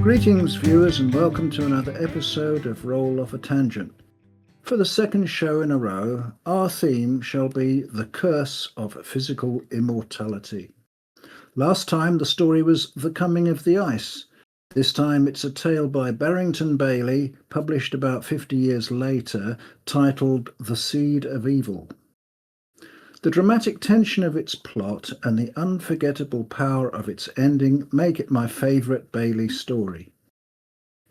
Greetings, viewers, and welcome to another episode of Roll Off a Tangent. For the second show in a row, our theme shall be The Curse of Physical Immortality. Last time the story was The Coming of the Ice. This time it's a tale by Barrington Bayley, published about 50 years later, titled The Seed of Evil. The dramatic tension of its plot and the unforgettable power of its ending make it my favourite Bayley story.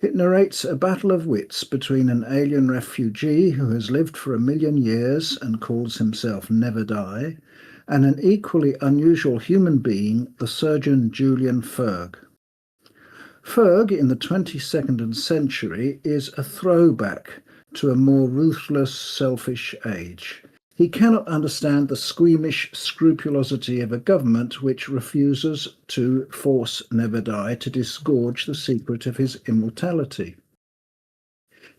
It narrates a battle of wits between an alien refugee who has lived for 1,000,000 years and calls himself Neverdie, and an equally unusual human being, the surgeon Julian Ferrg. Fergg, in the 22nd century, is a throwback to a more ruthless, selfish age. He cannot understand the squeamish scrupulosity of a government which refuses to force Neverdie to disgorge the secret of his immortality.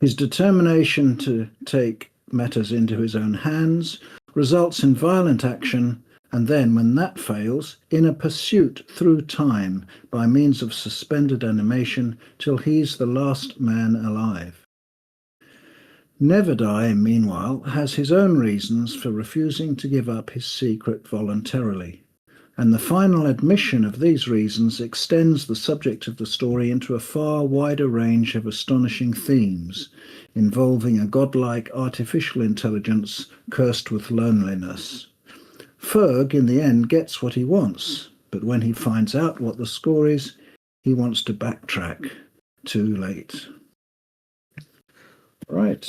His determination to take matters into his own hands results in violent action, and then, when that fails, in a pursuit through time by means of suspended animation till he's the last man alive. Neverdie, meanwhile, has his own reasons for refusing to give up his secret voluntarily, and the final admission of these reasons extends the subject of the story into a far wider range of astonishing themes, involving a godlike artificial intelligence cursed with loneliness. Fergg, in the end, gets what he wants, but when he finds out what the score is, he wants to backtrack. Too late. Right,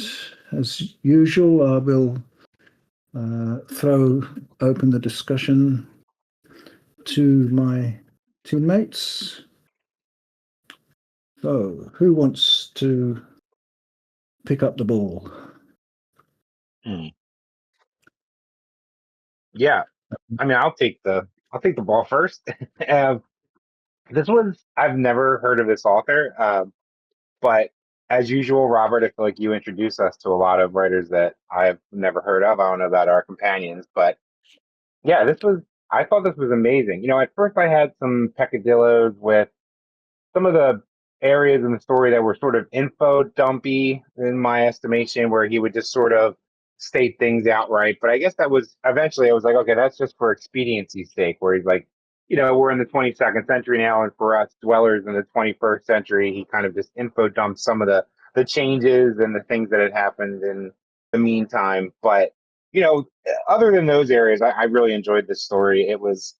as usual, I will throw open the discussion to my teammates. So, who wants to pick up the ball? Yeah, I mean, I'll take the ball first. I've never heard of this author, but as usual, Robert, I feel like you introduced us to a lot of writers that I've never heard of. I don't know about our companions, but yeah, I thought this was amazing. You know, at first I had some peccadillos with some of the areas in the story that were sort of info dumpy in my estimation, where he would just sort of state things outright. But I guess that was eventually I was like, okay, that's just for expediency's sake, where he's like, you know, we're in the 22nd century now, and for us dwellers in the 21st century, he kind of just info dumped some of the changes and the things that had happened in the meantime. But you know, other than those areas, I really enjoyed this story. It was,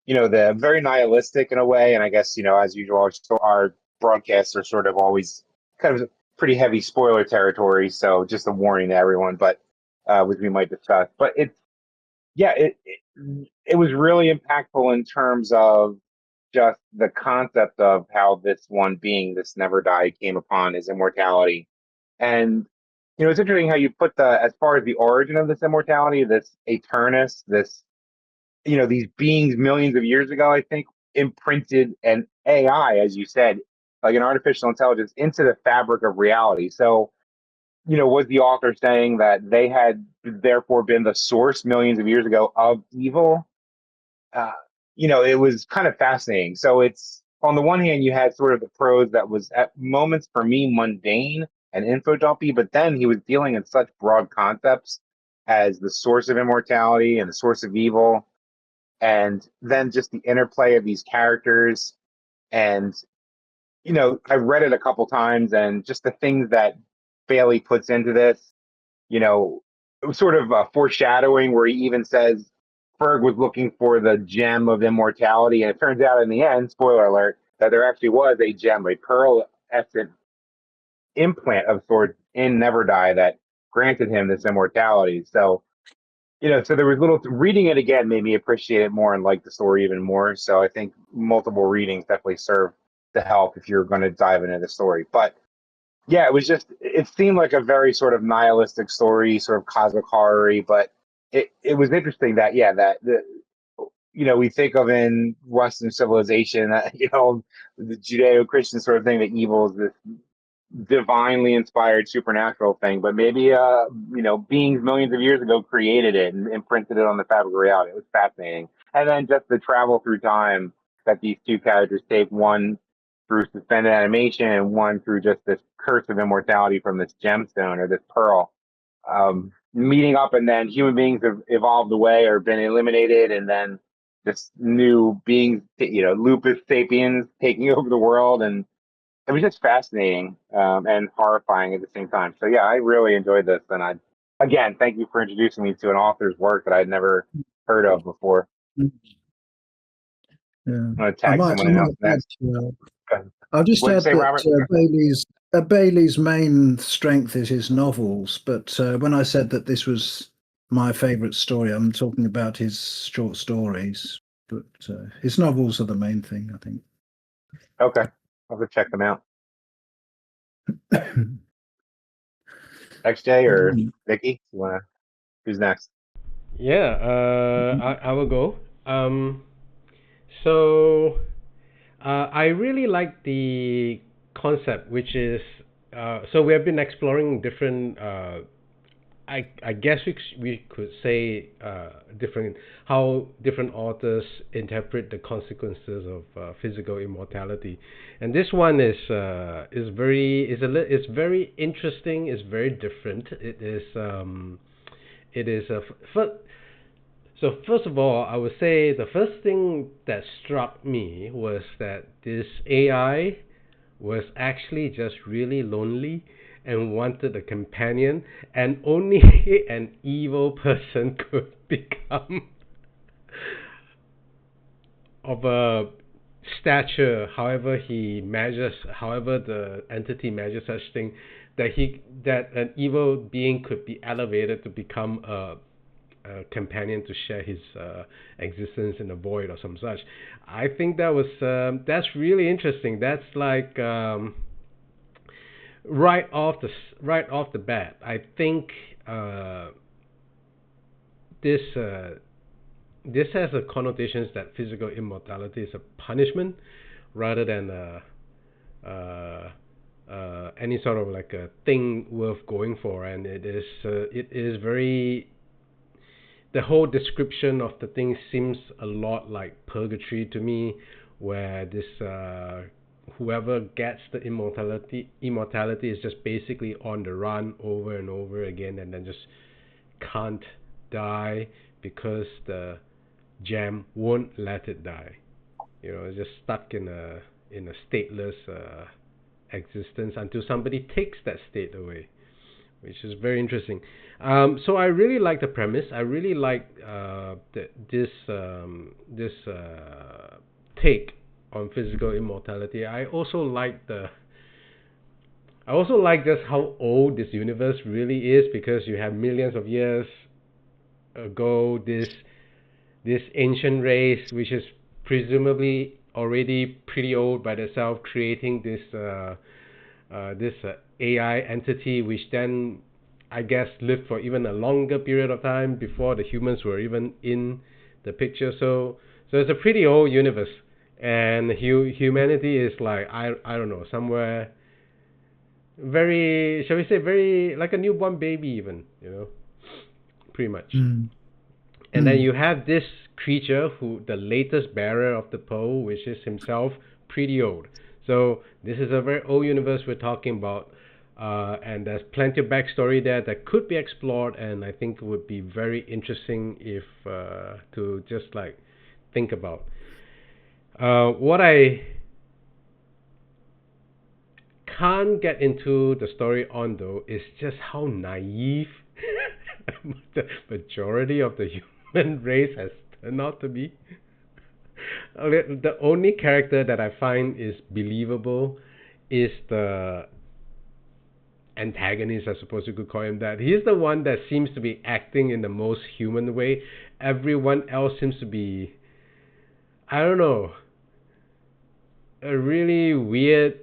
you know, the very nihilistic in a way, and I guess, you know, as usual, our broadcasts are sort of always kind of pretty heavy spoiler territory, so just a warning to everyone, but which we might discuss. But it was really impactful in terms of just the concept of how this one being, this Neverdie, came upon his immortality. And you know, it's interesting how you put as far as the origin of this immortality, this Eternus, this, you know, these beings millions of years ago, I think, imprinted an AI, as you said, like an artificial intelligence, into the fabric of reality. So, you know, was the author saying that they had therefore been the source millions of years ago of evil? Uh, you know, it was kind of fascinating. So it's, on the one hand, you had sort of the prose that was at moments for me mundane and info dumpy, but then he was dealing in such broad concepts as the source of immortality and the source of evil, and then just the interplay of these characters. And you know, I've read it a couple times, and just the things that Bailey puts into this, you know, it was sort of a foreshadowing where he even says Ferg was looking for the gem of immortality, and it turns out in the end, spoiler alert, that there actually was a gem, a pearl essence implant of sorts in Neverdie that granted him this immortality. So, you know, so there was little, reading it again made me appreciate it more and like the story even more. So I think multiple readings definitely serve to help if you're going to dive into the story. But yeah, it seemed like a very sort of nihilistic story, sort of cosmic horror, but it was interesting that, yeah, you know, we think of in Western civilization, you know, the Judeo-Christian sort of thing, that evil is this divinely inspired supernatural thing, but maybe you know, beings millions of years ago created it and imprinted it on the fabric of reality. It was fascinating. And then just the travel through time that these two characters take, one through suspended animation and one through just this curse of immortality from this gemstone or this pearl meeting up, and then human beings have evolved away or been eliminated, and then this new being, lupus sapiens taking over the world, and it was just fascinating and horrifying at the same time. So yeah, I really enjoyed this, and I again thank you for introducing me to an author's work that I'd never heard of before. Yeah. I'm going to I tag might someone else add, next. I'll just What'd you add say, Robert? that Bailey's main strength is his novels, but when I said that this was my favourite story, I'm talking about his short stories. But his novels are the main thing, I think. Okay, I'll go check them out. XJ or Vicky, who's next? Yeah, I will go. So I really like the concept, which is so we have been exploring different. I guess we could say different how different authors interpret the consequences of physical immortality, and this one is it's very interesting. It's very different. It is a so first of all, I would say the first thing that struck me was that this AI was actually just really lonely and wanted a companion, and only an evil person could become of a stature, however he measures, however the entity measures such thing, that an evil being could be elevated to become a companion to share his existence in the void or some such. I think that's really interesting. That's like right off the bat. I think this this has a connotations that physical immortality is a punishment rather than any sort of like a thing worth going for, and it is very. The whole description of the thing seems a lot like purgatory to me, where this whoever gets the immortality is just basically on the run over and over again, and then just can't die because the gem won't let it die. It's just stuck in a stateless existence until somebody takes that state away, which is very interesting. So I really like the premise. I really like this take on physical immortality. I also like just how old this universe really is, because you have millions of years ago this ancient race, which is presumably already pretty old by itself, creating this AI entity, which then I guess lived for even a longer period of time before the humans were even in the picture. So it's a pretty old universe, and humanity is like I don't know, somewhere very, shall we say, very like a newborn baby even, pretty much. And then you have this creature, who the latest bearer of the pole, which is himself pretty old. So this is a very old universe we're talking about, and there's plenty of backstory there that could be explored, and I think it would be very interesting if to just like think about. What I can't get into the story on, though, is just how naive the majority of the human race has turned out to be. The only character that I find is believable is the antagonist, I suppose you could call him that. He's the one that seems to be acting in the most human way. Everyone else seems to be, I don't know, a really weird.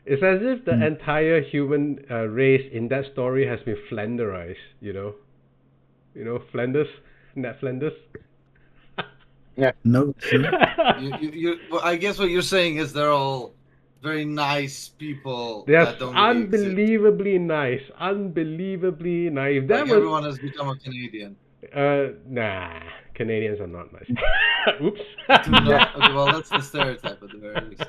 It's as if the entire human race in that story has been Flanderized. Flanders, Ned Flanders. Yeah. No. Well, I guess what you're saying is they're all very nice people. They're that don't really unbelievably nice, unbelievably naive. Like everyone has become a Canadian. Nah, Canadians are not nice. Oops. Do not, okay, well, that's the stereotype at the very least.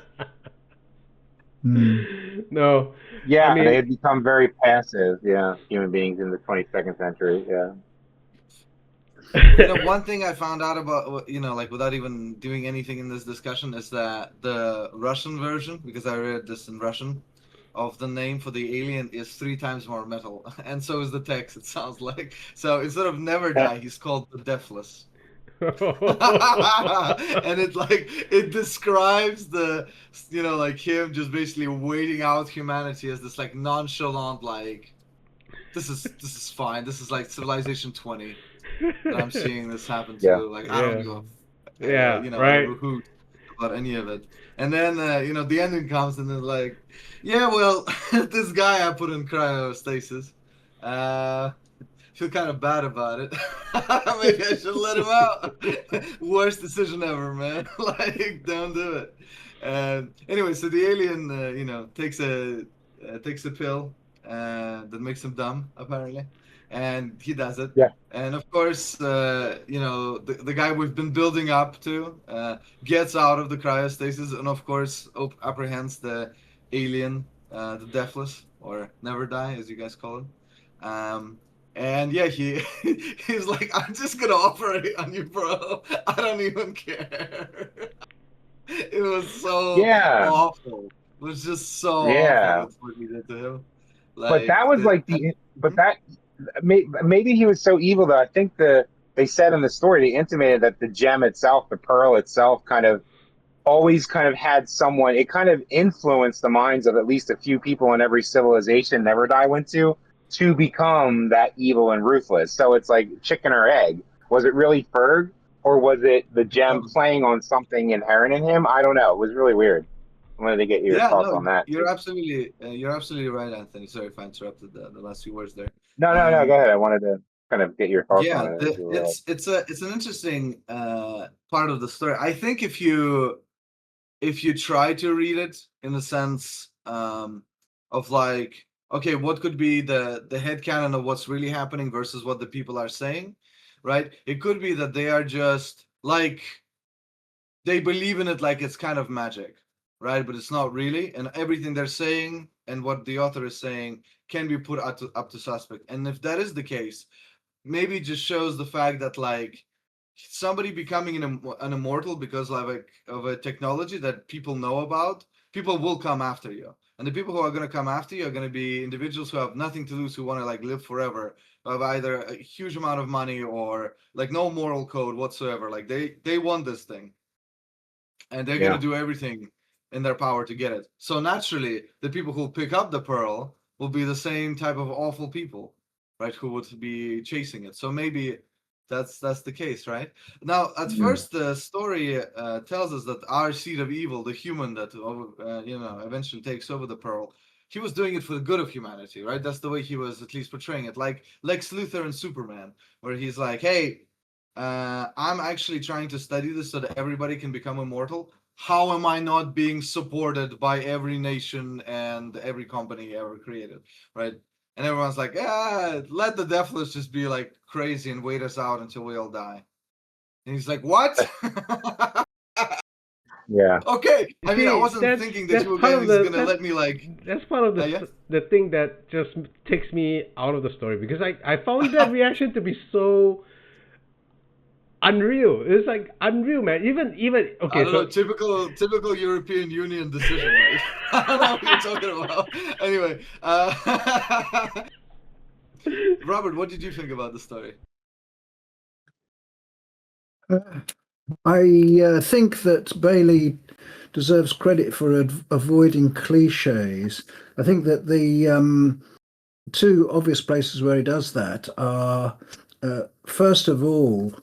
No. Yeah, I mean, they had become very passive. Yeah, human beings in the 22nd century. Yeah. One thing I found out about, like without even doing anything in this discussion, is that the Russian version, because I read this in Russian, of the name for the alien is 3 times more metal, and so is the text. It sounds like so instead of Neverdie, he's called the Deathless. And it describes the like him just basically waiting out humanity as this like nonchalant like this is fine. This is like Civilization 20 that I'm seeing this happen to. Yeah. Like I don't give a right. a hoot about any of it. And then the ending comes and then like, yeah, well, this guy I put in cryostasis. Feel kind of bad about it. Maybe I should let him out. Worst decision ever, man. Like, don't do it. Anyway, so the alien, takes a pill that makes him dumb, apparently, and he does it. Yeah. And of course, the guy we've been building up to gets out of the cryostasis, and of course apprehends the alien, the Deathless, or Neverdie, as you guys call him. And yeah, he's like, I'm just gonna operate on you, bro. I don't even care. It was so awful. It was just so awful what he did to him. But that was maybe he was so evil that I think they said in the story, they intimated that the gem itself, the pearl itself, always had someone. It kind of influenced the minds of at least a few people in every civilization Neverdie went to become that evil and ruthless. So it's like chicken or egg. Was it really Fergg, or was it the gem playing on something inherent in him? I don't know. It was really weird. I wanted to get your thoughts on that. You're absolutely right, Anthony. Sorry if I interrupted the last few words there. No, go ahead. I wanted to kind of get your thoughts on it. It's an interesting part of the story. I think if you try to read it in the sense of like, okay, what could be the headcanon of what's really happening versus what the people are saying, right? It could be that they are just like, they believe in it like it's kind of magic, right? But it's not really. And everything they're saying and what the author is saying can be put up to suspect. And if that is the case, maybe it just shows the fact that like somebody becoming an immortal because of a technology that people know about, people will come after you. And the people who are going to come after you are going to be individuals who have nothing to lose, who want to like live forever, who have either a huge amount of money or like no moral code whatsoever. Like they want this thing, and they're going to do everything in their power to get it. So naturally, the people who pick up the pearl will be the same type of awful people, right? Who would be chasing it. So maybe that's the case, right? Now, at first, the story tells us that our seed of evil, the human that eventually takes over the pearl, he was doing it for the good of humanity, right? That's the way he was at least portraying it, like Lex Luthor and Superman, where he's like, "Hey, I'm actually trying to study this so that everybody can become immortal. How am I not being supported by every nation and every company ever created, right?" And everyone's like, let the Deathless just be like crazy and wait us out until we all die. And he's like, what? Yeah. Okay. I mean, I wasn't thinking that you guys was gonna let me like. That's part of the thing that just takes me out of the story, because I found that reaction to be so unreal. It's like unreal, man. Even okay. I don't know, typical European Union decision, right? I don't know what you're talking about. Anyway, Robert, what did you think about the story? I think that Bayley deserves credit for avoiding cliches. I think that the two obvious places where he does that are, first of all,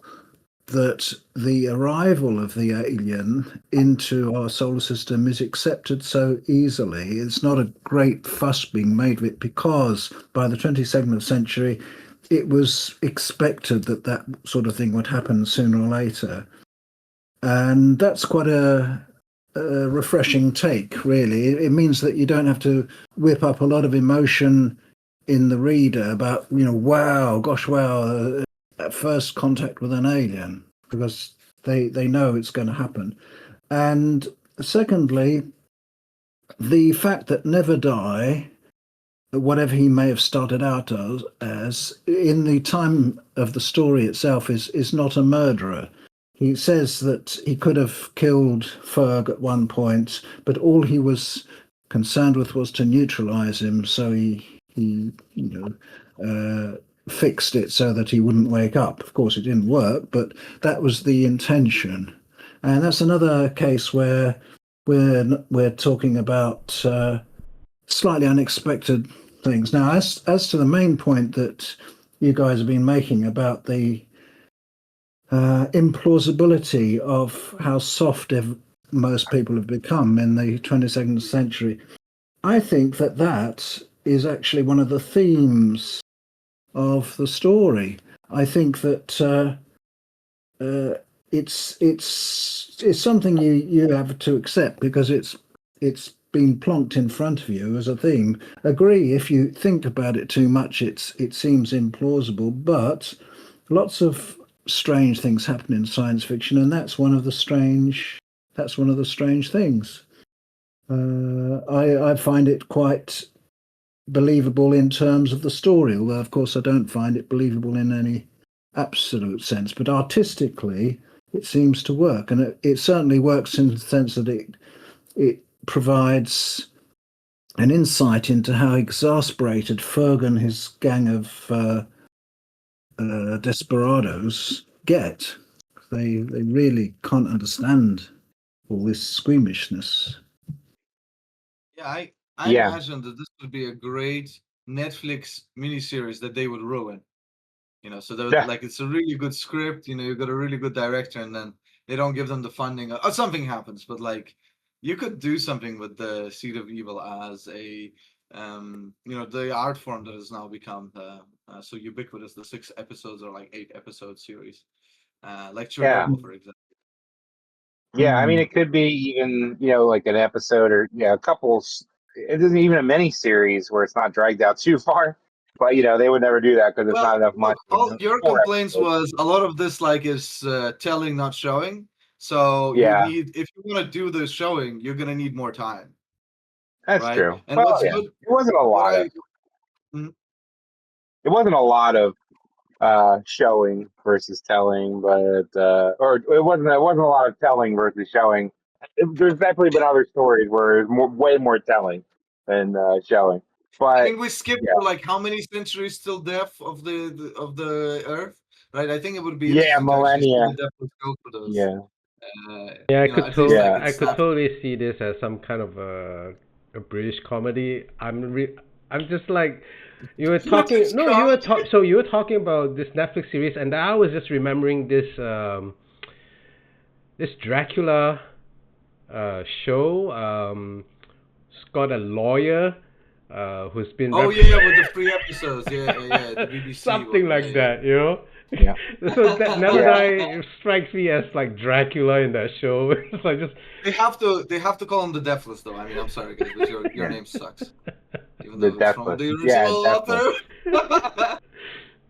that the arrival of the alien into our solar system is accepted so easily. It's not a great fuss being made of it, because by the 22nd century, it was expected that sort of thing would happen sooner or later. And that's quite a refreshing take, really. It means that you don't have to whip up a lot of emotion in the reader about, wow, gosh, wow, at first contact with an alien. because they know it's going to happen. And secondly, the fact that Neverdie, whatever he may have started out as in the time of the story itself, is not a murderer. He says that he could have killed Fergg at one point, but all he was concerned with was to neutralize him, so he fixed it so that he wouldn't wake up. Of course, it didn't work, but that was the intention. And that's another case where we're talking about slightly unexpected things. Now, as to the main point that you guys have been making about the implausibility of how soft most people have become in the 22nd century, I think that is actually one of the themes of the story. I think that it's something you have to accept because it's been plonked in front of you as a theme. Agree, if you think about it too much, it seems implausible, but lots of strange things happen in science fiction, and that's one of the strange things. I find it quite believable in terms of the story, although of course I don't find it believable in any absolute sense, but artistically it seems to work, and it certainly works in the sense that it provides an insight into how exasperated Fergg and his gang of desperados get. They really can't understand all this squeamishness. Yeah, I Yeah. imagine that this would be a great Netflix miniseries that they would ruin. So they would, Yeah. like, it's a really good script. You've got a really good director, and then they don't give them the funding, or something happens. But like, you could do something with the Seed of Evil as a, the art form that has now become so ubiquitous. The 6 episodes or like 8 episode series, like Chernobyl, for example. Yeah, I mean, it could be even, like an episode or a couple. It isn't even a mini series where it's not dragged out too far. But they would never do that because it's not enough money. Look, all your 4 complaints episodes. was a lot of this like is telling, not showing. So Yeah. if you want to do the showing, you're gonna need more time, That's right? true. And Well, what's yeah, good, it wasn't a what lot I of it wasn't a lot of showing versus telling, but or it wasn't a lot of telling versus showing. There's definitely been other stories where it's way more telling than showing. I But mean, we skipped yeah, for like how many centuries till death of the Earth, right? I think it would be yeah, interesting to actually see millennia. the Deathless go for those. Yeah, Yeah, At least like I it's could not. totally see this as some kind of a British comedy. I'm just like, you were talking. British No, comedy. so you were talking about this Netflix series, and I was just remembering this Dracula show. It's got a lawyer who's been Oh yeah, with the free episodes, the BBC something one, like that, you know. yeah, So that Never yeah. Die strikes me as like Dracula in that show. It's like just They have to call him the Deathless, though. I mean, I'm sorry, guys, but your Yeah. name sucks, even The though it's from Deathless. the Yeah, original Deathless. author.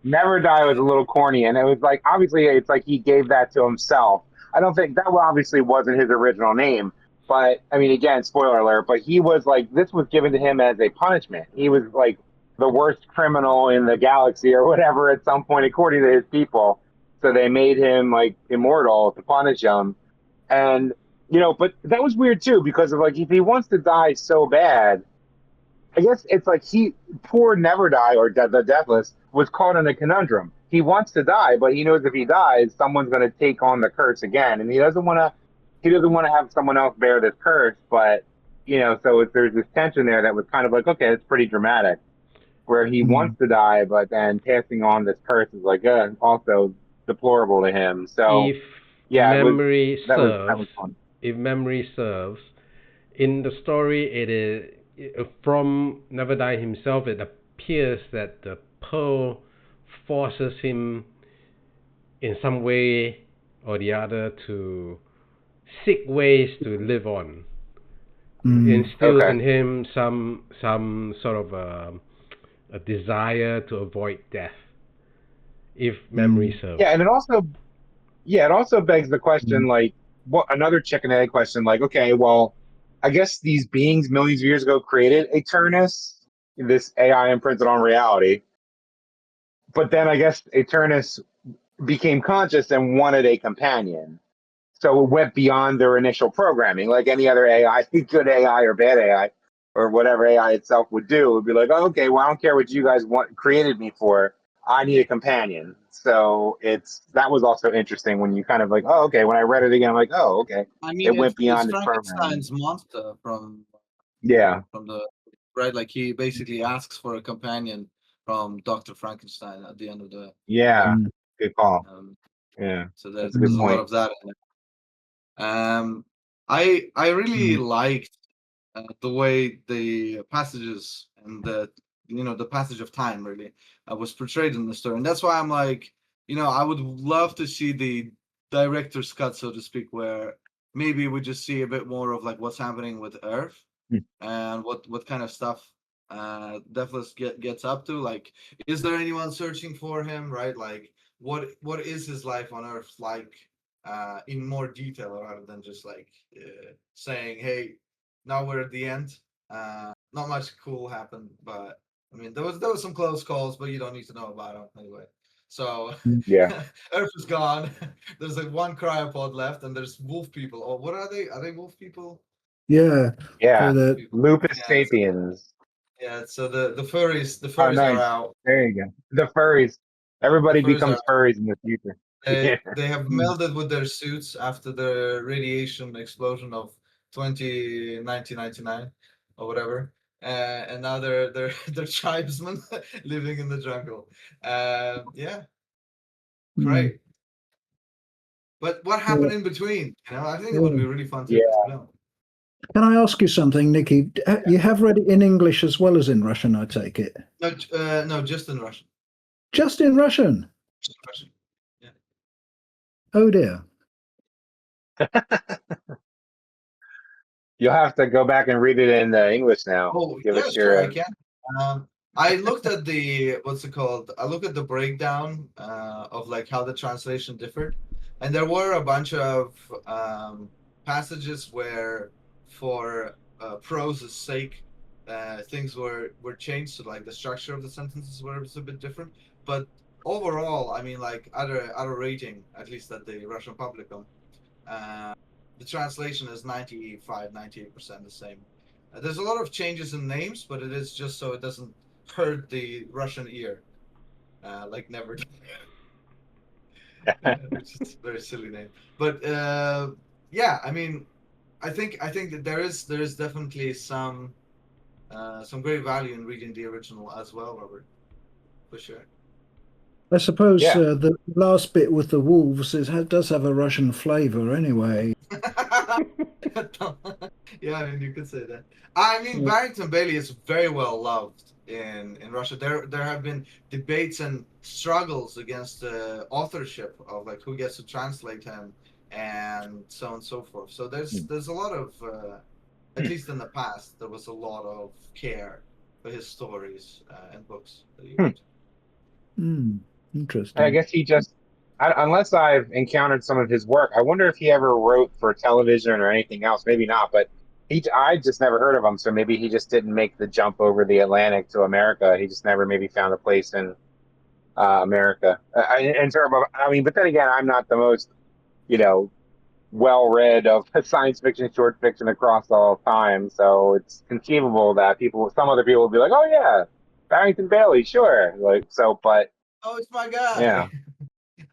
Never Die was a little corny, and it was like obviously it's like he gave that to himself. I don't think that obviously wasn't his original name, but I mean, again, spoiler alert. But he was like this was given to him as a punishment. He was like the worst criminal in the galaxy or whatever at some point, according to his people. So they made him like immortal to punish him, and but that was weird too because of like if he wants to die so bad. I guess it's like poor Neverdie or the Deathless was caught in a conundrum. He wants to die, but he knows if he dies, someone's going to take on the curse again, and he doesn't want to. He doesn't want to have someone else bear this curse, but so there's this tension there that was kind of like, okay, it's pretty dramatic, where he wants to die, but then passing on this curse is like also deplorable to him. So if yeah, memory that serves, was fun. if memory serves, in the story from Never Die himself. It appears that the pearl forces him in some way or the other to seek ways to live on. Instills Okay. in him some sort of a desire to avoid death, if memory serves. Yeah, and it also Yeah, it also begs the question, like, what another chicken egg question, like, okay, well, I guess these beings millions of years ago created Eternus, this AI imprinted on reality, but then I guess Eternus became conscious and wanted a companion. So it went beyond their initial programming, like any other AI, good AI or bad AI, or whatever AI itself would do. It would be like, oh, okay, well, I don't care what you guys want created me for. I need a companion. So that was also interesting when you kind of like, oh, okay. When I read it again, I'm like, oh, okay. I It mean, went it's beyond its programming. Frankenstein's monster Yeah, from the right. Like he basically asks for a companion from Doctor Frankenstein at the end of the yeah. book. Mm, Good call. Um, Yeah, so that's a good there's a lot point. of that in it. I really mm, liked the way the passages and the passage of time really was portrayed in the story, and that's why I'm like, I would love to see the director's cut, so to speak, where maybe we just see a bit more of like what's happening with Earth Hmm. and what kind of stuff Deathless gets up to. Like, is there anyone searching for him, right? Like, what is his life on Earth like in more detail, rather than just like saying, "Hey, now we're at the end." Not much cool happened, but I mean, there was some close calls, but you don't need to know about them anyway. So mm. Yeah, Earth is gone. There's like one cryopod left, and there's wolf people. Oh, what are they? Are they wolf people? Yeah, yeah. they're Wolf the people. Lupus Yeah. sapiens. Yeah. So the furries, the Oh, furries are nice. out. There you go. The furries. The Everybody furries are becomes furries in the future. Yeah. they have mm, melded with their suits after the radiation explosion of 1999 or whatever. And now they're tribesmen living in the jungle. Yeah, mm. great. But what Yeah, happened in between? I think it would yeah. be really fun to Yeah. know. Can I ask you something, Nikki? Yeah. You have read it in English as well as in Russian, I take it. No, no, just in Russian. Just in Russian. Just in Russian. Yeah. Oh dear. You'll have to go back and read it in English now. Oh, Give yeah, us sure, I your. can. I looked at the what's it called? I looked at the breakdown of like how the translation differed, and there were a bunch of passages where, for prose's sake, things were changed, so like the structure of the sentences was a bit different. But overall, I mean, like other rating, at least at the Russian Publicum, uh, the translation is 98% the same. There's a lot of changes in names, but it is just so it doesn't hurt the Russian ear, like Neverdie, which is a very silly name. But yeah, I mean, I think that there is definitely some great value in reading the original as well, Robert, for sure. I suppose Yeah. the last bit with the wolves does have a Russian flavour anyway. Yeah, I mean, you could say that. I mean, Yeah. Barrington Bayley is very well loved in Russia. There have been debates and struggles against the authorship of like who gets to translate him and so on and so forth. So there's a lot of at least in the past there was a lot of care for his stories and books that he Hmm. wrote. Hmm, I interesting. guess he just, unless I've encountered some of his work, I wonder if he ever wrote for television or anything else. Maybe not, but I just never heard of him. So maybe he just didn't make the jump over the Atlantic to America. He just never maybe found a place in America. In terms of, I mean, but then again, I'm not the most, you know, well read of science fiction, short fiction across all time. So it's conceivable that some other people will be like, oh yeah, Barrington Bayley, sure. Like, so, but Oh, it's my guy. yeah.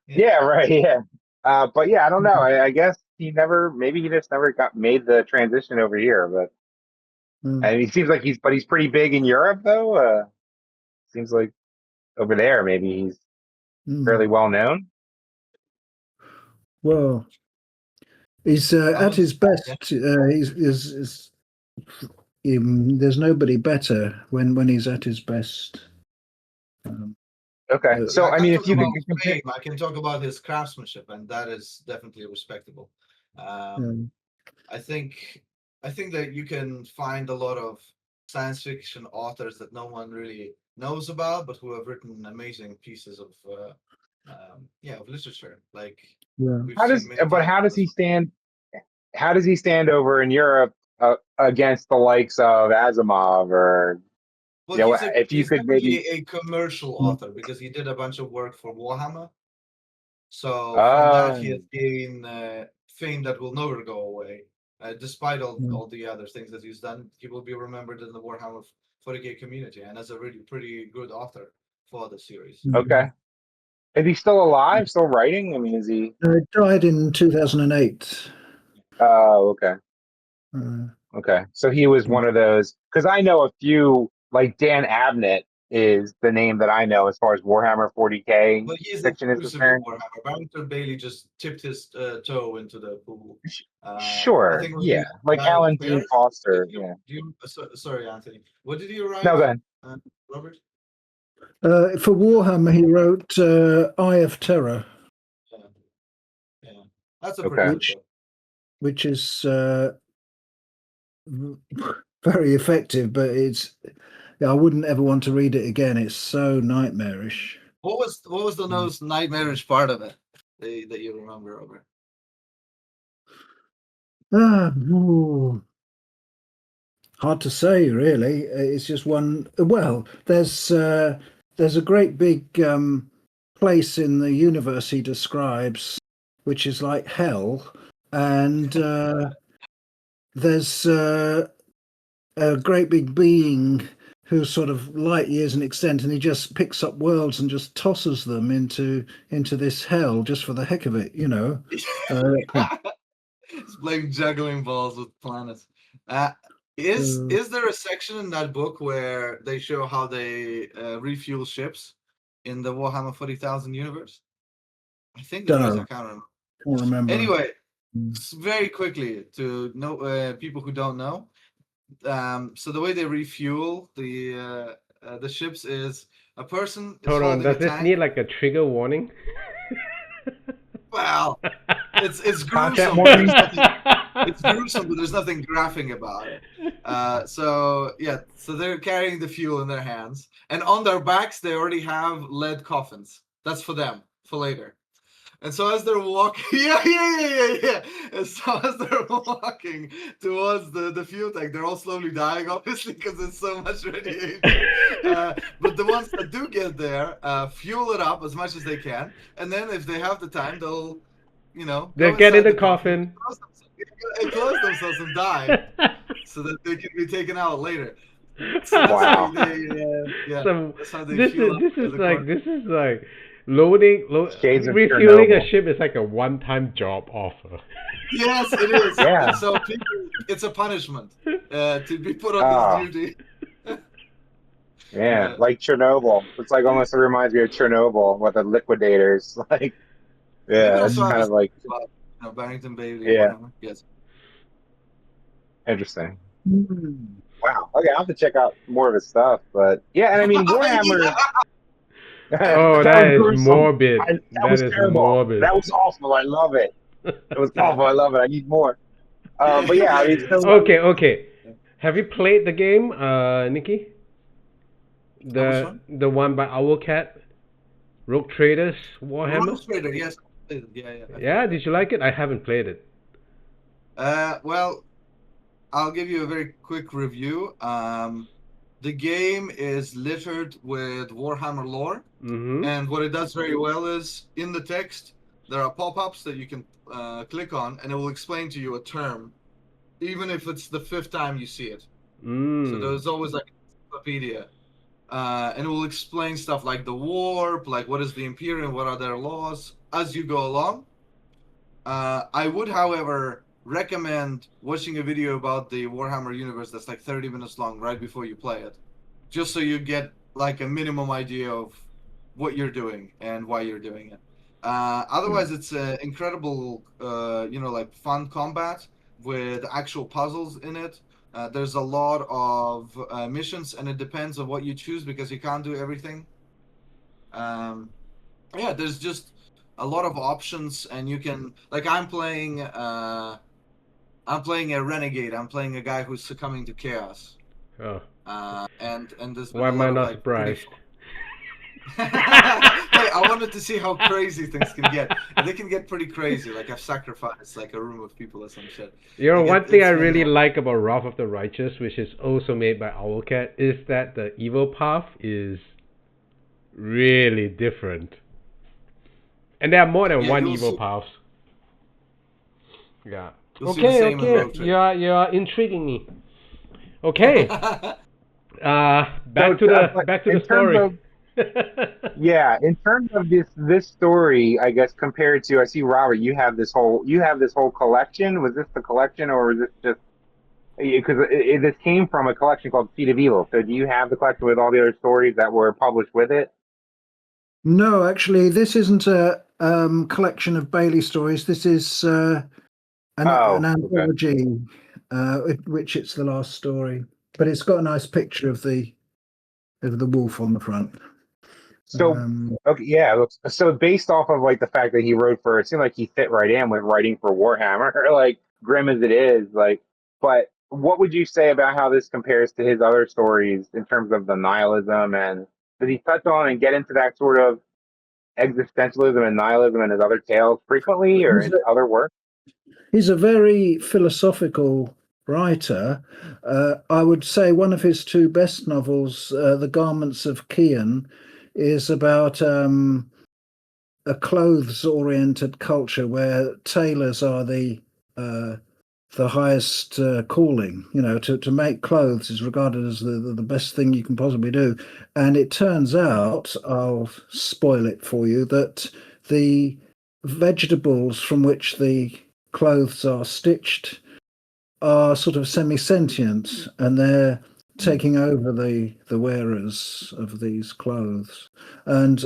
Yeah. Yeah, right. Yeah. But yeah, I don't know. I guess maybe he just never got made the transition over here. But Hmm, and he seems like he's pretty big in Europe though. Seems like over there maybe he's hmm. fairly well known. Well, he's That at his was yeah. best. There's nobody better when he's at his best. Um, Okay, uh, so I I can't mean, talk if you about could compare, fame. I can talk about his craftsmanship, and that is definitely respectable. Um, um, I think I think that you can find a lot of science fiction authors that no one really knows about, but who have written amazing pieces of of literature. Like Yeah. we've seen many times. How does he stand? How does he stand over in Europe against the likes of Asimov or Well, you know? If you he's could definitely maybe. a commercial author because he did a bunch of work for Warhammer. So from that, he Oh, has gained fame that will never go away. Despite all the other things that he's done, he will be remembered in the Warhammer 40K community and as a really pretty good author for the series. okay. Is he still alive? Still writing? I mean, is he? Died in 2008. Oh, okay. Uh, Okay. So he was one of those because I know a few, like Dan Abnett is the name that I know as far as Warhammer 40K But he is fiction is exclusively concerned. Warhammer. Barrington Bayley just tipped his toe into the pool. I Sure. think it was Yeah. Like Alan Dean Barry. Foster. Yeah. Sorry, Anthony. What did you write, No, go ahead. Robert? for Warhammer, he wrote Eye of Terror, Yeah, that's a Okay. pretty good book. which is very effective, but I wouldn't ever want to read it again. It's so nightmarish. What was the most nightmarish part of it that you remember, Robert? Hard to say, really. It's just one. Well, there's a great big place in the universe he describes, which is like hell, and there's a great big being who's sort of light years in extent, and he just picks up worlds and just tosses them into this hell just for the heck of it, It's like juggling balls with planets. Is there a section in that book where they show how they refuel ships in the Warhammer 40,000 universe? I think there is. I can't remember. Anyway, very quickly to know people who don't know. So the way they refuel the ships is a person is Hold on, holding does a this tank. need like a trigger warning? Well, it's Content gruesome. warning. It's gruesome, but there's nothing graphic about it. So they're carrying the fuel in their hands, and on their backs they already have lead coffins. That's for them for later. And so as they're walking, yeah. And so as they're walking towards the fuel tank, they're all slowly dying, obviously, because there's so much radiation. But the ones that do get there, fuel it up as much as they can, and then if they have the time, they'll get in the coffin, close themselves and die, so that they can be taken out later. So that's Wow. how that's how they this fuel is up this is like refueling a Chernobyl. ship is like a one-time job offer. Yes, it is. Yeah. And so it's a punishment to be put on this duty. Yeah, like Chernobyl. It's like almost reminds me of Chernobyl with the liquidators. Like, yeah, it's kind of like Barrington Bayley. Yeah. Warhammer. Yes. Interesting. Wow. Okay, I'll have to check out more of his stuff. But yeah, and I mean Warhammer. Oh, that is gruesome. morbid. That was terrible. Morbid. That was awful. I love it. It was awful. I love it. I need more. But yeah, I mean, so, Okay. Have you played the game, Nikki? The one by Owlcat, Rogue Traders, Warhammer. Rogue Trader, yes. Yeah. Yeah, did you like it? I haven't played it. Well, I'll give you a very quick review. The game is littered with Warhammer lore, and what it does very well is in the text there are pop-ups that you can click on, and it will explain to you a term, even if it's the 5th time you see it. So there's always like an encyclopedia, and it will explain stuff like the warp, like what is the Imperium, what are their laws as you go along. I would, however, recommend watching a video about the Warhammer universe that's like 30 minutes long right before you play it, just so you get like a minimum idea of what you're doing and why you're doing it. Otherwise, it's incredible, like fun combat with actual puzzles in it. There's a lot of missions, and it depends on what you choose because you can't do everything. There's just a lot of options, and you can, like, I'm playing a renegade. I'm playing a guy who's succumbing to chaos. Oh. And there's Why am I not surprised? Hey, I wanted to see how crazy things can get. And they can get pretty crazy. Like I've sacrificed like a room of people or some shit. One thing I It's really phenomenal. like about Wrath of the Righteous, which is also made by Owlcat, is that the evil path is really different. And there are more than Yeah, one evil path. Yeah. you'll see the same in Road Trip. You are intriguing me. Okay. Back to the story. In terms of this story, I guess compared to, I see Robert, you have this whole collection. Was this the collection, or was this just because this came from a collection called Seed of Evil? So do you have the collection with all the other stories that were published with it? No, actually, this isn't a collection of Bayley stories. This is an anthology, which it's the last story. But it's got a nice picture of the wolf on the front. So so based off of like the fact that he wrote for, it seemed like he fit right in with writing for Warhammer, like grim as it is, like. But what would you say about how this compares to his other stories in terms of the nihilism, and does he touch on and get into that sort of existentialism and nihilism in his other tales frequently, or in other work? He's a very philosophical writer. I would say one of his two best novels, The Garments of Kian, is about a clothes-oriented culture where tailors are the highest calling. You know, to make clothes is regarded as the best thing you can possibly do. And it turns out, I'll spoil it for you, that the vegetables from which the clothes are stitched are sort of semi-sentient, and they're taking over the wearers of these clothes. And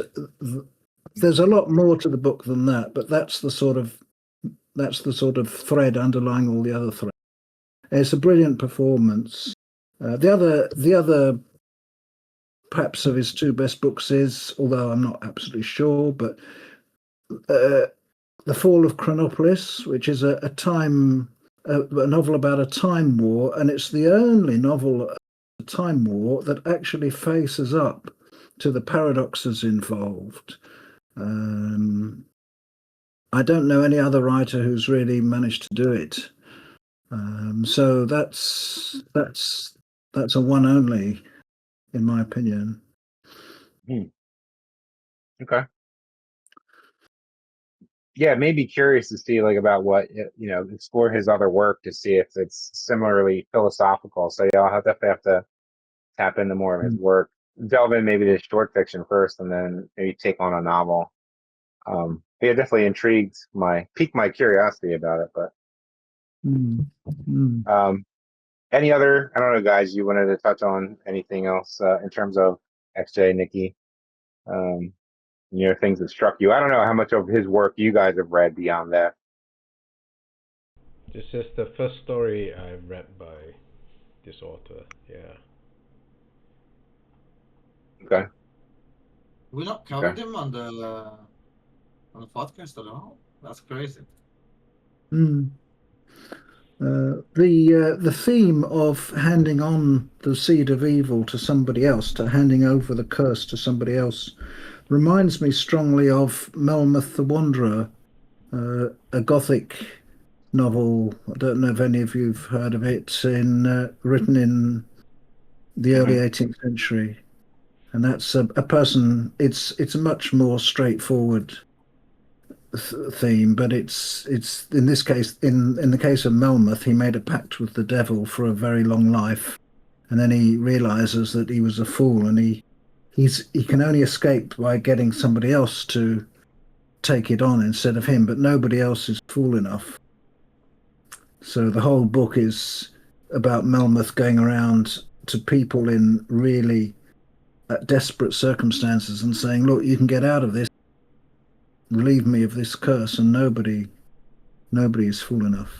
there's a lot more to the book than that, but that's the sort of thread underlying all the other threads. It's a brilliant performance. The other perhaps of his two best books is, although I'm not absolutely sure, but The Fall of Chronopolis, which is a novel about a time war, and it's the only novel about a time war that actually faces up to the paradoxes involved. I don't know any other writer who's really managed to do it. So that's a one only, in my opinion. Okay. Yeah, it made me curious to see like about what, explore his other work to see if it's similarly philosophical. So yeah, I'll definitely have to tap into more of his work, delve in maybe to short fiction first, and then maybe take on a novel. Yeah, definitely piqued my curiosity about it. But any other, I don't know, guys, you wanted to touch on anything else in terms of XJ, Nikki? Things that struck you. I don't know how much of his work you guys have read beyond that. This is the first story I've read by this author. Yeah. Okay. We not covered him on the podcast at all. That's crazy. The theme of handing on the seed of evil to somebody else, to handing over the curse to somebody else, reminds me strongly of Melmoth the Wanderer, a Gothic novel. I don't know if any of you have heard of it, written in the early 18th century. And that's a person, it's a much more straightforward theme, but it's in this case, in the case of Melmoth, he made a pact with the devil for a very long life, and then he realizes that he was a fool, and he can only escape by getting somebody else to take it on instead of him, but nobody else is fool enough. So the whole book is about Melmoth going around to people in really desperate circumstances and saying, look, you can get out of this, relieve me of this curse, and nobody is fool enough.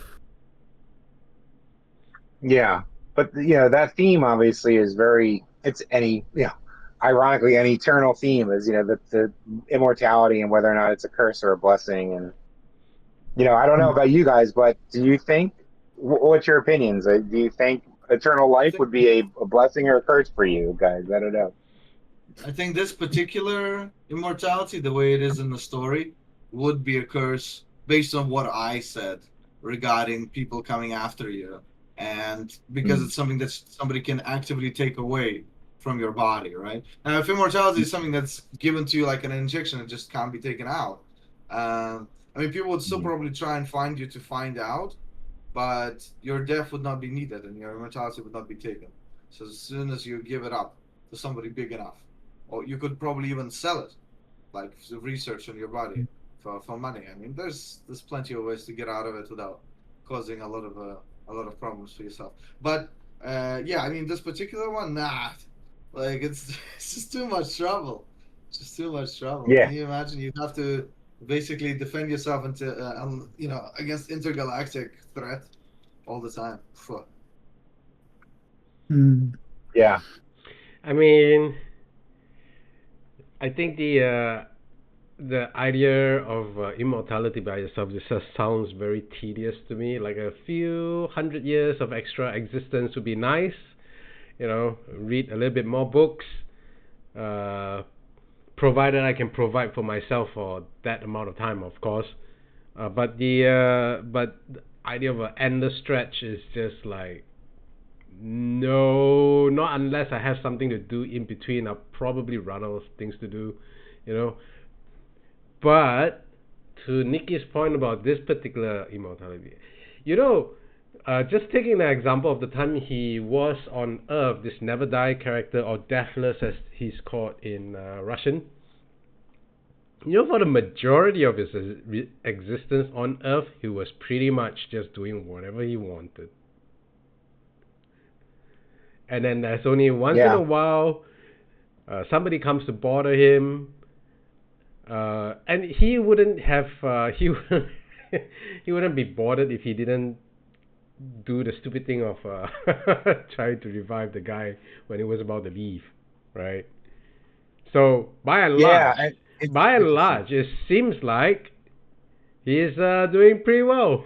Yeah, but that theme obviously is ironically an eternal theme is the immortality and whether or not it's a curse or a blessing. And I don't know about you guys, but do you think, what's your opinions? Do you think eternal life would be a blessing or a curse for you guys? I don't know. I think this particular immortality, the way it is in the story, would be a curse based on what I said regarding people coming after you. And because it's something that somebody can actively take away from your body, right? Now, if immortality is something that's given to you like an injection, it just can't be taken out. I mean, people would still probably try and find you to find out, but your death would not be needed and your immortality would not be taken. So as soon as you give it up to somebody big enough, or you could probably even sell it, like research on your body for money. I mean, there's plenty of ways to get out of it without causing a lot of problems for yourself. But yeah, I mean, this particular one, nah, like it's just too much trouble. Just too much trouble. Yeah. Can you imagine? You'd have to basically defend yourself against intergalactic threat all the time. Phew. Yeah. I mean, I think the idea of immortality by yourself just sounds very tedious to me. Like a few hundred years of extra existence would be nice. You know, read a little bit more books, provided I can provide for myself for that amount of time, of course. But the idea of an endless stretch is just like, no, not unless I have something to do in between. I'll probably run out of things to do, you know. But to Nikki's point about this particular immortality, you know, just taking the example of the time he was on Earth, this Neverdie character, or Deathless as he's called in Russian, you know, for the majority of his existence on Earth, he was pretty much just doing whatever he wanted. And then there's only once in a while somebody comes to bother him, and he wouldn't have he wouldn't be bothered if he didn't do the stupid thing of trying to revive the guy when he was about to leave, right? So by and large, it seems like he's doing pretty well.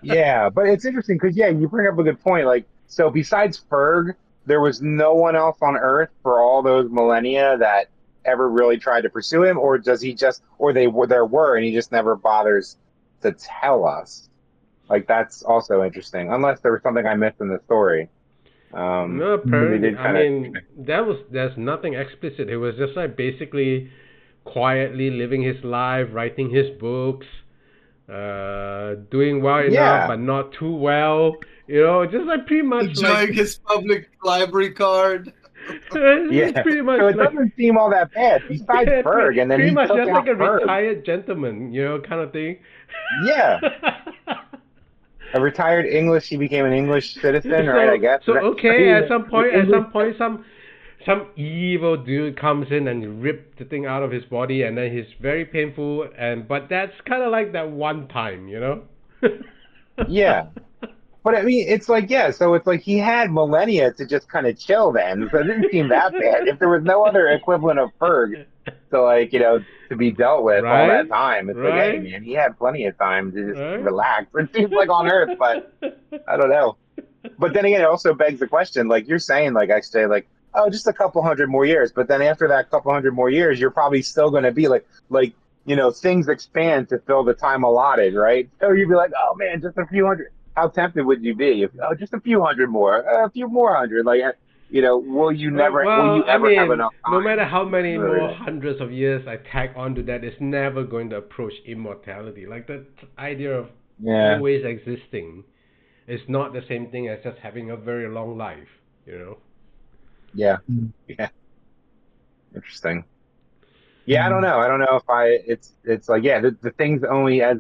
Yeah, but it's interesting because you bring up a good point. Like, so besides Fergg, there was no one else on Earth for all those millennia that ever really tried to pursue him, or does he just, or there were, and he just never bothers to tell us. Like, that's also interesting, unless there was something I missed in the story. No, apparently, I mean, there's nothing explicit. It was just like basically quietly living his life, writing his books, doing well enough but not too well, you know, just like pretty much enjoying his public library card. Pretty much, so it doesn't seem all that bad besides Fergg, and then pretty he much took just out like a Fergg. retired gentleman, you know, kind of thing. Yeah. A retired English, he became an English citizen, right? I guess. So okay, at some point, some evil dude comes in and rips the thing out of his body, and then he's very painful. But that's kind of like that one time, you know. Yeah, but I mean, it's like so it's like he had millennia to just kind of chill then, so it didn't seem that bad. If there was no other equivalent of Fergg to to be dealt with all that time, it's like, hey man, he had plenty of time to just relax. It seems like on Earth, but I don't know. But then again, it also begs the question, like you're saying, like I say, like, oh, just a couple hundred more years. But then after that couple hundred more years, you're probably still going to be like things expand to fill the time allotted, right? So you'd be like, oh man, just a few hundred. How tempted would you be if just a few hundred more, a few more hundred? Like, will you ever have enough time? No matter how many more hundreds of years I tag onto that, it's never going to approach immortality. Like the idea of always existing is not the same thing as just having a very long life, you know? Yeah. Interesting. Yeah, I don't know if it's like, the things only, as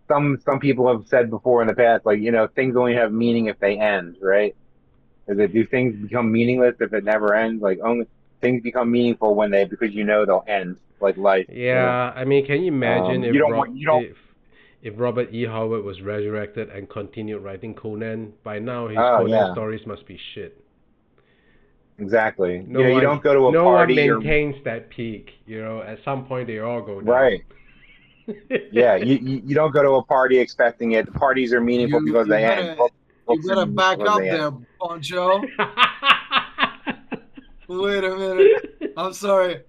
some people have said before in the past, like, things only have meaning if they end, right? Do things become meaningless if it never ends? Like, only things become meaningful because they'll end, like life. Yeah, I mean, can you imagine if Robert E. Howard was resurrected and continued writing Conan? By now, his Conan stories must be shit. Exactly. You don't go to a party. No one maintains that peak. At some point they all go down. Right. Yeah, you don't go to a party expecting it. The parties are meaningful because they end. You better back up there, Poncho. Wait a minute. I'm sorry.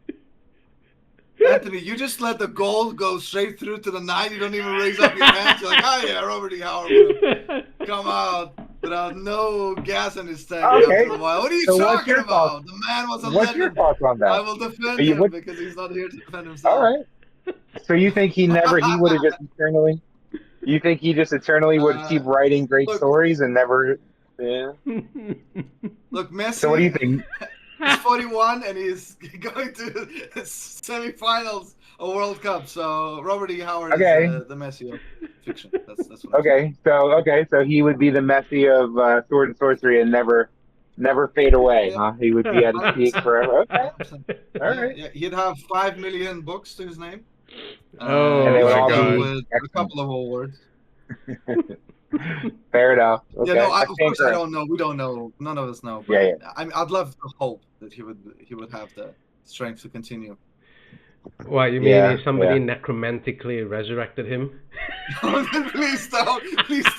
Anthony, you just let the goal go straight through to the 9. You don't even raise up your hands. You're like, oh yeah, Robert E. Howard would have come out without no gas in his tank Okay. after a while. What are you So what's talking your thoughts? about? The man was a What's your legend. thoughts on that? I will defend You- him what- because he's not here to defend himself. All right. So you think he would have just eternally? You think he just eternally would keep writing great look- stories and never? Yeah. Look, Messi. So what do you think? He's 41 and he's going to semifinals of World Cup. So Robert E. Howard Okay. is the Messi of fiction. That's what I'm saying. So he would be the Messi of sword and sorcery and never fade away, Yeah. huh? He would be at his peak 100%. forever. Okay. 100%. All right. Yeah, he'd have 5 million books to his name. Oh, And they would my all God. be with a excellent. couple of awards. Fair enough. Okay. Yeah, no, of think course I we're- don't know. We don't know. None of us know. But Yeah. I mean, I'd love to hope that he would have the strength to continue. What, you mean Yeah, if somebody yeah. necromantically resurrected him? Please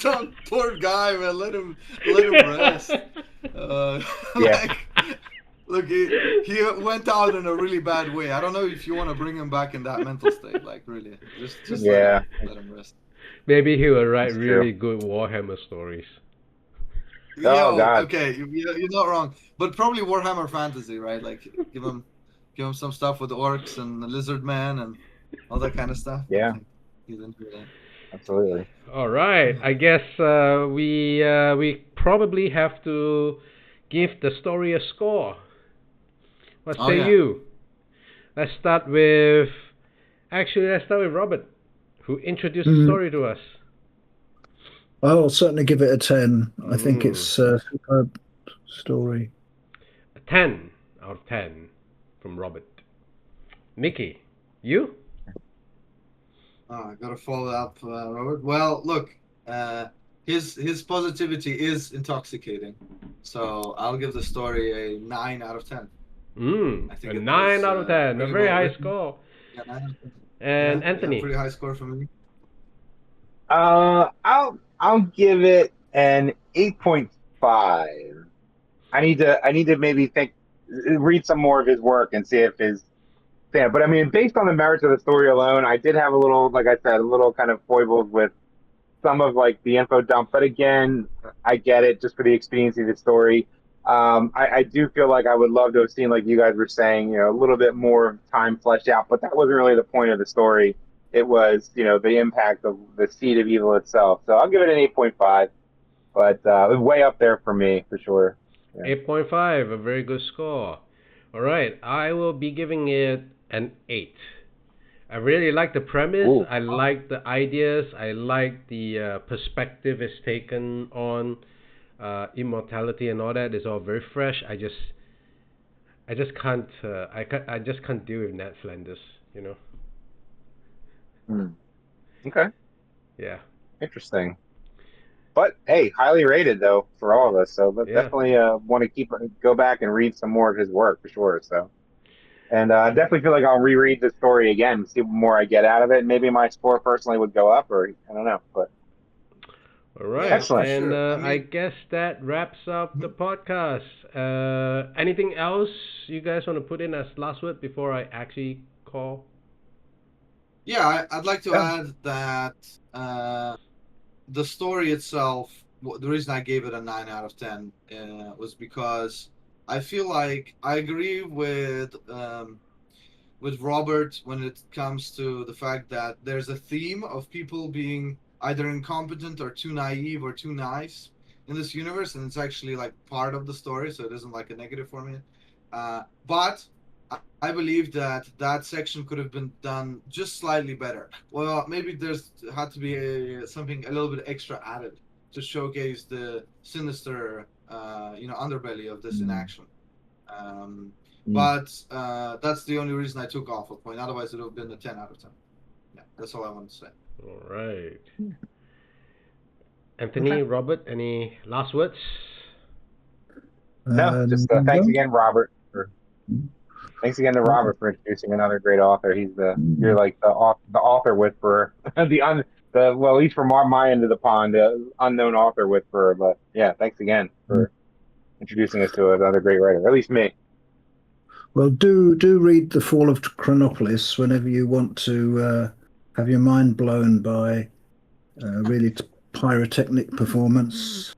don't, poor guy, man. Let him rest. Yeah. Like, look, he went out in a really bad way. I don't know if you want to bring him back in that mental state. Like, really, just Yeah. let him rest. Maybe he will write That's really good Warhammer stories. Oh, God. Okay, you're not wrong, but probably Warhammer Fantasy, right? Like, give him some stuff with orcs and the lizard man and all that kind of stuff. Yeah. I think he's into that. Absolutely. All right, I guess we probably have to give the story a score. What Oh, say yeah. you? Let's start with Robert, who introduced the story to us. I'll certainly give it a 10. I think Mm. it's a superb story. A 10 out of 10 from Robert. Mickey, you? Oh, I gotta follow up, Robert. Well, look, his positivity is intoxicating, so I'll give the story a 9 out of 10. I think A it 9 was, out of 10, a really very well high written. score. Yeah, 9 out of 10. And Yeah, Anthony? pretty high score for me. I'll give it an 8.5. I need to maybe read some more of his work and see if but I mean, based on the merits of the story alone, I did have a little, like I said, a little kind of foibles with some of like the info dump. But again, I get it just for the expediency of the story. I do feel like I would love to have seen, like you guys were saying, a little bit more time fleshed out, but that wasn't really the point of the story. It was, the impact of the seed of evil itself. So I'll give it an 8.5, but way up there for me, for sure. Yeah. 8.5, a very good score. All right, I will be giving it an 8. I really like the premise. Ooh. I like the ideas. I like the perspective it's taken on immortality and all that. It's all very fresh. I just can't. I just can't deal with Ned Flanders. Okay. Yeah. Interesting. But hey, highly rated though for all of us. So Yeah. definitely want to go back and read some more of his work for sure. So, and I definitely feel like I'll reread the story again, see what more I get out of it. Maybe my score personally would go up, or I don't know. But All right. Excellent. And Sure. I guess that wraps up the podcast. Anything else you guys want to put in as last word before I actually call? Yeah, I'd like to Yeah. add that the story itself, the reason I gave it a 9 out of 10 was because I feel like I agree with Robert when it comes to the fact that there's a theme of people being either incompetent or too naive or too nice in this universe, and it's actually like part of the story, so it isn't like a negative for me. But I believe that section could have been done just slightly better. Well, maybe there's had to be something a little bit extra added to showcase the sinister, underbelly of this in action. But that's the only reason I took off a point. Otherwise, it would have been a 10 out of 10. Yeah, that's all I wanted to say. All right. Anthony, Robert, any last words? no, just thanks again, Robert. Thanks again to Robert for introducing another great author. You're like the author whisperer, at least from my end of the pond, the unknown author whisperer. But yeah, thanks again for introducing us to another great writer. At least me. Well, do read The Fall of Chronopolis whenever you want to have your mind blown by really pyrotechnic performance.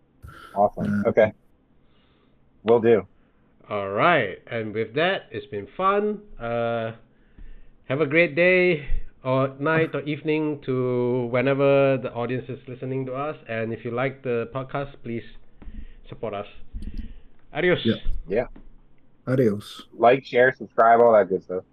Awesome. Okay. Will do. All right, and with that, it's been fun. Have a great day or night or evening to whenever the audience is listening to us. And if you like the podcast, please support us. Adios. Yeah. Yeah. Adios. Like, share, subscribe, all that good stuff.